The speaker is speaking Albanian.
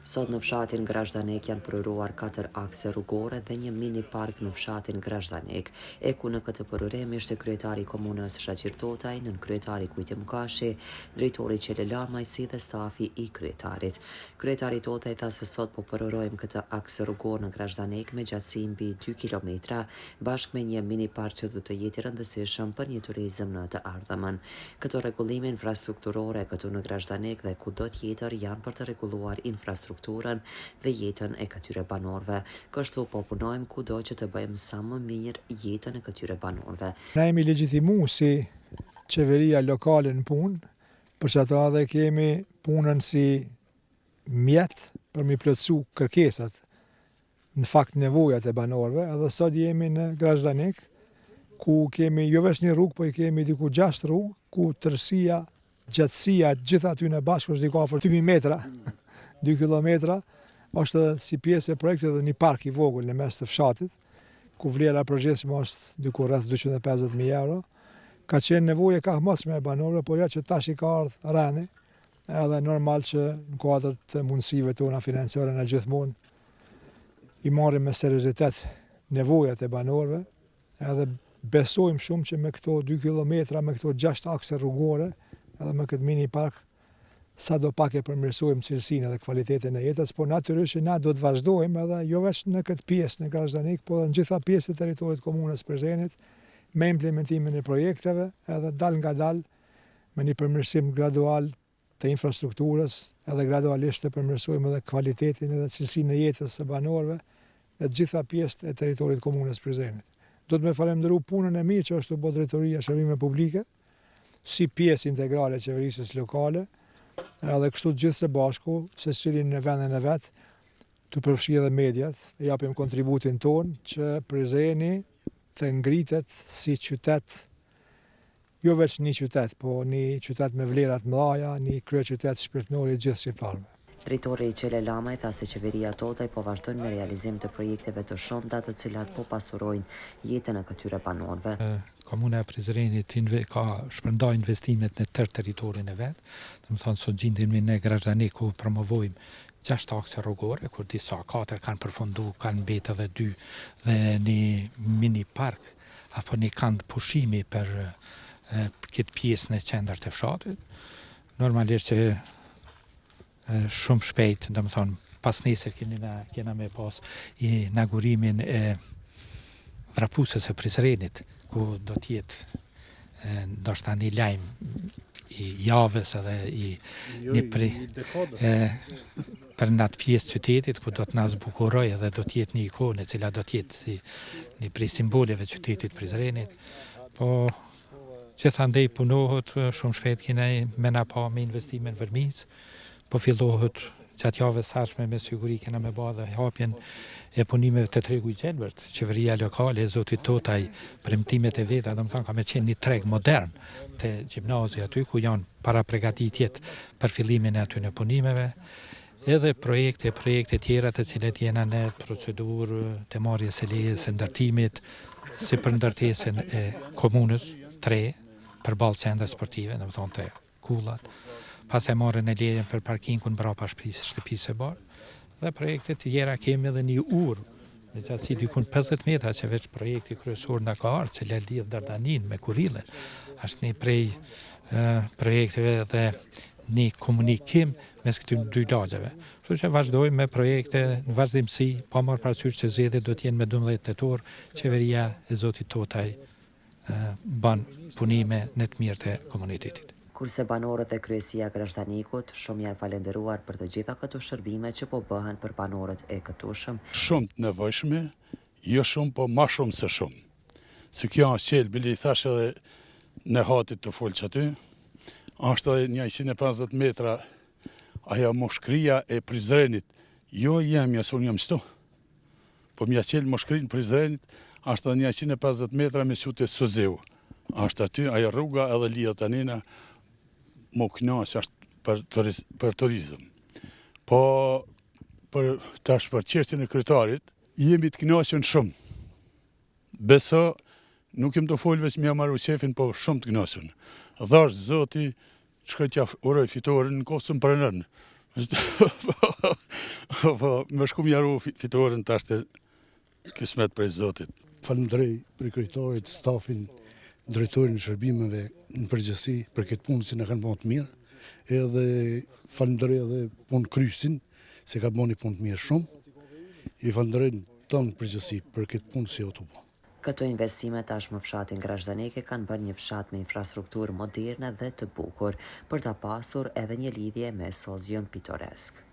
Sot në fshatin Grashdanek janë përëruar 4 akse rrugore dhe një mini park në fshatin Grashdanek. Eku në këtë përërim ishte kryetari i komunës Shaqir Totaj, nën kryetari Kujtim Kashi, drejtori Qele Lamaj si dhe stafi i kryetarit. Kryetari Totaj tha se sot po përërojmë këtë akse rrugor në Grashdanek me gjatësi mbi 2 kilometra, bashkë me një mini park që do të jetë i rëndësishëm për një turizëm në të ardhmen. Këto rregullime infrastrukturore këtu në Grashdanek dhe kudo tjetër janë për të rregulluar infrastrukturën dhe jetën e këtyre banorëve. Kështu po punojmë kudo që të bëjmë sa më mirë jetën e këtyre banorëve. Ne jemi legjitimuar si qeveria lokale në punë, për çata dhe kemi punën si mjet për mi plotësu kërkesat, në fakt nevojat e banorëve, edhe sot jemi në Grashdanek, ku kemi jo vetëm një rrugë, po i kemi diku 6 rrugë, ku tërësia, gjatësia gjitha aty në bashkë është diku afër 2000 metra. 2 kilometra, është edhe si pjesë e projektit dhe një park i vogël në mes të fshatit, ku vlera e përgjithshme është diku rreth 250.000 euro. Ka qenë nevojë ka mosme e banorëve, por ja që tash i ka ardhur rani, edhe normal që në kuadër të mundësive tona financiare na gjithmonë i marrim me seriozitet nevojat e banorëve, edhe besojmë shumë që me këto 2 kilometra, me këto 6 akse rrugore, edhe me këtë mini park, sa do pak e përmirësojmë cilësinë dhe kvalitetin e jetës, por natyrisht që na do të vazhdojmë edhe jo vetëm në këtë pjesë në Grashdanek, por edhe në gjitha pjesët e territorit komunës Prizrenit, me implementimin e projekteve, edhe dal nga dal me një përmirësim gradual të infrastrukturës, edhe gradualisht të përmirësojmë edhe kvalitetin edhe cilësinë e jetës së banorëve në të gjitha pjesët e territorit komunës Prizrenit. Do të më falenderoj punën e mirë që është bërë drejtoria shërbime publike, si pjesë integrale e qeverisës lokale, edhe kështu gjithë së bashku, secili në vendin e vet, të përfshi edhe mediat, japim kontributin ton që Prizreni të ngritet si qytet, jo vetëm një qytet, po një qytet me vlerat mëdha, një kryeqytet shpirtëror i gjithë shqiptarëve. Drejtori Qele Lamaj tha se qeveria Totaj po vazhdon me realizim të projekteve të shumta të cilat po pasurojnë jetën e këtyre banorëve. Komuna e Prizrenit ka shpërndar investimet në tërë territorin e vet. Domethënë sot gjendemi në Grashdanek ku promovojmë 6 akse rrugore, kur disa 4 kanë përfundu, kanë mbetë edhe 2 dhe një mini park apo një kand pushimi për këtë pjesë në qendër të fshatit. Normalisht që shumë shpejt, domethënë pas nesër kena me pas inaugurimin e vrapusës së Prizrenit, ku do të jetë ndoshta një lajm i javës edhe për në atë pjesë qytetit, ku do të na zbukuroj edhe do të jetë një ikonë e cila do të jetë si një prej simboleve të qytetit Prizrenit. Po gjithandej punohet shumë shpejt kena me na pa me investimin vërmis, po fillohet gjatë javës sashme me siguri kena me bë dhe hapjen e punimeve të tregu i Gjelbërt. Qeveria lokale e zotit Totaj, premtimet e veta, domethënë ka me qenë një treg modern të gjimnazi aty ku janë para përgatitjet për fillimin e aty në punimeve, edhe projekte tjera të cilet jena në procedurë të marrjes së lejes së ndërtimit, si për ndërtesën e komunës 3 përballë qendër sportive, domethënë të kullat. Pas e marrën e lejen për parkingun brapa shtëpisë së bardhë, dhe projekte të tjera kemi edhe një urë, me gjatësi dikun 50 metra që veç projekti kryesor nga ka ardhur, që lidh Dardanin me Kurillën, është një prej projekteve dhe një komunikim mes këtyre 2 lagjeve. Kështu që vazhdojmë me projekte në vazhdimsi, pa marrë parasysh që zgjedhjet do të jenë me 12 tetor, qeveria e zotit Totaj bën punime në të mirë të komunitetit. Kurse banorët e kryesia Grashdanekut shumë janë falenderuar për të gjitha këto shërbime që po bëhen për banorët e këtushëm. Shumë të nevojshme, jo shumë, po ma shumë se shumë. Se kjo është qelë, bili i thash edhe në hatit të folë që aty, është edhe 150 metra aja moshkria e Prizrenit. Jo unë jam shtu, po mja qelë moshkrin Prizrenit, është edhe 150 metra me qute Suzeu. është aty, ajo rruga edhe lidhet tanina më kënaqë është për turizëm. Po për tash për çështjen e kryetarit, jemi të kënaqur shumë. Beso nuk jem të fol vetëm me marrë shefin, po shumë të kënaqur. Dhash Zoti shkoj t'ja uroj fitoren në kohë së më pranën. Po, më shku mjaru fitoren tash të kismet prej Zotit. Falenderoj për kryetarët, stafin, drejtorin e shërbimeve në përgjithësi për këtë punë që na kanë bërë të mirë, edhe falenderoj edhe punë krysin se ka bënë punë të mirë shumë. I falenderoj tonë përgjithësi për këtë punë që u bë. Këto investime tashmë fshatin Grashdaneke kanë bërë një fshat me infrastrukturë moderne dhe të bukur për ta pasur edhe një lidhje me sozion pitoresk.